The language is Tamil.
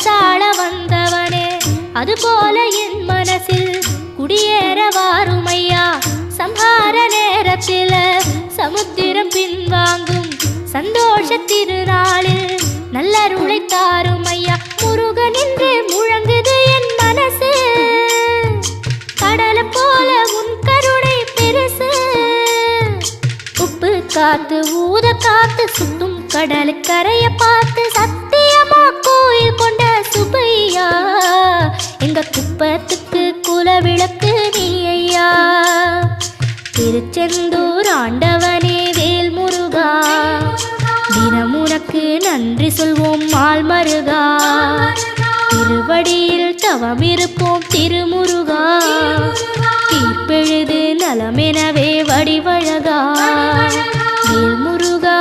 அரசாள வந்தவனே அதுபோல என் மனசில் குடியேற வாருமையா சம்ஹார நேரத்தில் சமுத்திரம் பின்வாங்கும் சந்தோஷ திருநாளில் நல்லருளை தாருமையா முருகன் என்று முழங்குது என் மனசு கடலை போல உன் கருணை பெருசு உப்பு காத்து ஊத காத்து சுத்தும் கடலு கரைய பார்த்து சத்தியமா கோயில் கொண்ட சுபையா எங்க குப்பத்துக்கு குலவிளக்கு நீ ஐயா திருச்செந்தூர் ஆண்டவனே வேல் முருகா தினம் உனக்கு நன்றி சொல்வோம் மால் மருகா திருவடியில் தவம் இருப்போம் திருமுருகா தீர்ப்பெழுது நலமெனவே வடிவழகா வேல் முருகா